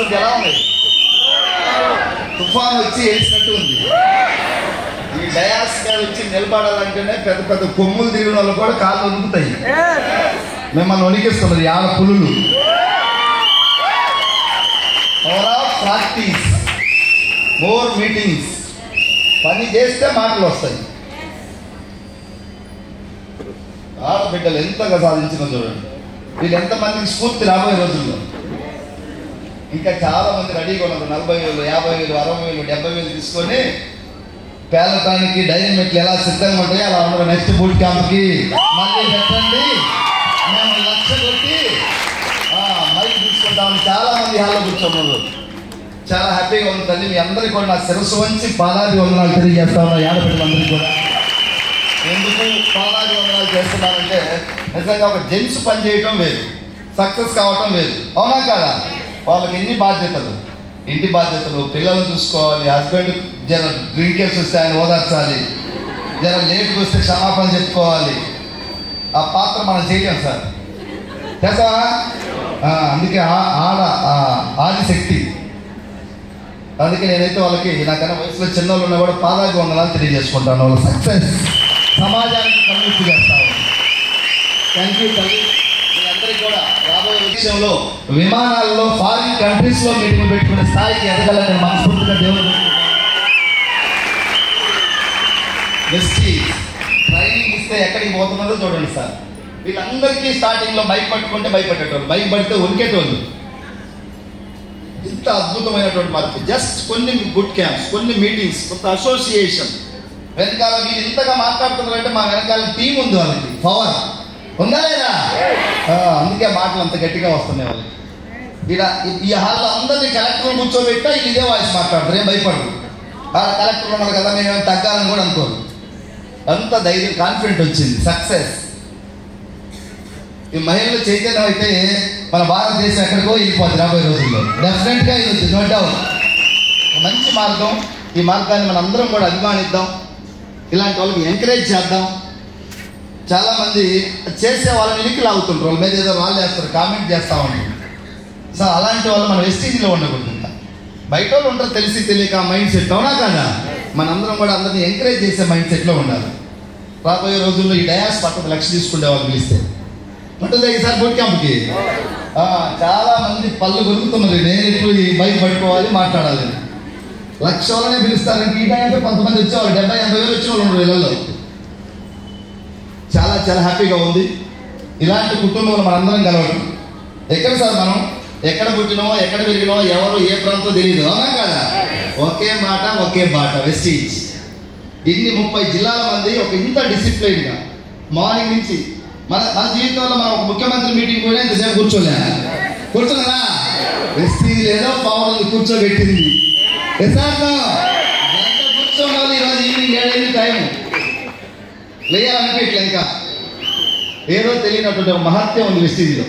చూడండి ఎలా ఉంది, తుఫాను వచ్చి వేసినట్టు ఉంది. ఈ డయాస్ గారు వచ్చి నిలబడాలంటేనే పెద్ద పెద్ద కొమ్ములు తిరిగిన వాళ్ళు కూడా కాళ్ళు వణుకుతాయి. మిమ్మల్ని వణికిస్తున్నది ఆడ పులులు. Power of practice, more meetings. పని చేస్తే మాటలు వస్తాయి. ఆడబిడ్డలు ఎంతగా సాధించిన చూడండి. వీళ్ళు ఎంతమందికి స్ఫూర్తి రాబోయే రోజుల్లో. ఇంకా చాలా మంది రెడీగా ఉన్నారు. 40,000, 50,000, 60,000, 70,000 తీసుకొని పేలటానికి డైనమిక్లు ఎలా సిద్ధంగా ఉంటాయో అలా ఉండరు. నెక్స్ట్ బూట్ క్యాంప్కి మళ్ళీ పెట్టండి, మేము 1,00,000 కొట్టి మైక్ తీసుకుంటామని చాలా మంది హాల్లో కూర్చున్నారు. చాలా హ్యాపీగా ఉంటుంది. మీ అందరికీ కూడా నా శిరస్సు వంచి పాదాది వందనాలు తెలియజేస్తా ఉన్నా. ఆడపిల్లలందరికీ కూడా ఎందుకు పాదాది వందనాలు చేస్తున్నారంటే, నిజంగా ఒక జెంట్స్ పని చేయటం వేరు, సక్సెస్ కావటం వేరు. అవునా కాదా? వాళ్ళకి ఎన్ని బాధ్యతలు, ఇంటి బాధ్యతలు, పిల్లలు చూసుకోవాలి, హస్బెండ్ జర డ్రింకేసి వస్తే ఆయన ఓదార్చాలి, జర లేట్కి వస్తే క్షమాపణ చెప్పుకోవాలి. ఆ పాత్ర మనం చేయలేం సార్, చేస్తావా? అందుకే ఆదిశక్తి. అందుకే నేనైతే వాళ్ళకి నాకన్నా వయసులో చిన్నోళ్ళు ఉన్నా కూడా పాదాది వందనాలు తెలియజేసుకుంటాను. వాళ్ళ సక్సెస్ సమాజానికి కమ్యూనిటీ చేస్తాను. థ్యాంక్ యూ తల్లి. మీ అందరికీ కూడా రాబోయే విషయంలో విమానాల్లో ఫారిన్ కంట్రీస్లో మీటింగ్ పెట్టుకునే స్థాయికి ఎదగాలని మనస్ఫూర్తిగా దేవుడు ట్రైనింగ్ ఇస్తే ఎక్కడికి పోతున్నారో చూడండి సార్. వీళ్ళందరికీ స్టార్టింగ్లో మైక్ పట్టుకుంటే భయపడేటోళ్ళు, మైక్ పడితే ఉనికేటోళ్ళు. ఇంత అద్భుతమైనటువంటి మార్పు. జస్ట్ కొన్ని గుడ్ క్యాంప్స్, కొన్ని మీటింగ్స్, కొంత అసోసియేషన్ వెనకాల వీళ్ళు ఇంతగా మాట్లాడుతున్నారంటే మా వెనకాల టీం ఉంది, వాళ్ళకి పవర్ ఉందా లేదా? అందుకే మాటలు అంత గట్టిగా వస్తున్నాయి వాళ్ళకి. ఇలా ఈ హాల్లో అందరినీ కలెక్టర్ కూర్చోబెట్టా వీళ్ళు ఇదే వాయిస్ మాట్లాడతారు, ఏం భయపడరు. కలెక్టర్ ఉన్నారు కదా మేమేం తగ్గాలని కూడా అనుకోరు. అంత ధైర్యం, కాన్ఫిడెంట్ వచ్చింది. సక్సెస్. ఈ మహిళలు చైతన్యం అయితే మన భారతదేశం ఎక్కడికో వెళ్ళిపోతుంది రాబోయే రోజుల్లో. డెఫినెట్గా ఇది వచ్చింది, నో డౌట్. మంచి మార్గం. ఈ మార్గాన్ని మనం అందరం కూడా అభిమానిద్దాం. ఇలాంటి వాళ్ళకి ఎంకరేజ్ చేద్దాం. చాలామంది చేసే వాళ్ళని వెనక్కి లాగుతుంటారు, వాళ్ళ మీద ఏదో వాళ్ళు వేస్తారు, కామెంట్ చేస్తూ ఉంటారు. సో అలాంటి వాళ్ళు మన వెస్టీజ్లో ఉండకూడదు. బయట వాళ్ళు ఉంటారు తెలిసి తెలియక మైండ్ సెట్. అవునా కదా? మనందరం కూడా అందరినీ ఎంకరేజ్ చేసే మైండ్ సెట్లో ఉండాలి. రాబోయే రోజుల్లో ఈ డయాస్ పక్కన లక్ష్య తీసుకునే వాళ్ళు పిలిస్తే ఉంటుంది ఈసారి బూట్ క్యాంప్కి. చాలా మంది పళ్ళు కొరుకుతున్నారు, నేను ఎట్లు ఈ బైక్ పట్టుకోవాలి మాట్లాడాలి. 1,00,000 వాళ్ళనే పిలుస్తారంటే ఈ టైంలో కొంతమంది వచ్చేవాళ్ళు 70,000-80,000 వచ్చిన వాళ్ళు ఉన్నారు ఇళ్ళల్లో. చాలా చాలా హ్యాపీగా ఉంది. ఇలాంటి కుటుంబంలో మనందరం కలవడం. ఎక్కడ సార్ మనం ఎక్కడ పుట్టినో, ఎక్కడ పెరిగినో, ఎవరు ఏ ప్రాంతం తెలియదు. అవునా కదా? ఒకే మాట ఒకే బాట వెస్టీజ్. ఇన్ని 30 జిల్లాల మంది ఒక ఇంత డిసిప్లైన్గా మార్నింగ్ నుంచి మన జీవితంలో మనం ఒక ముఖ్యమంత్రి మీటింగ్ కూడా ఇంతసేపు కూర్చున్నారా? వెస్టీజ్ ఏదో పవర్ ఉంది కూర్చోబెట్టింది. ఎంత కూర్చోవాలి. ఈరోజు ఈవినింగ్ 7 టైం లేయాలనిపించట్లే. ఇంకా ఏదో తెలియనటువంటి ఒక మహత్యం ఉంది వెస్టీజ్లో.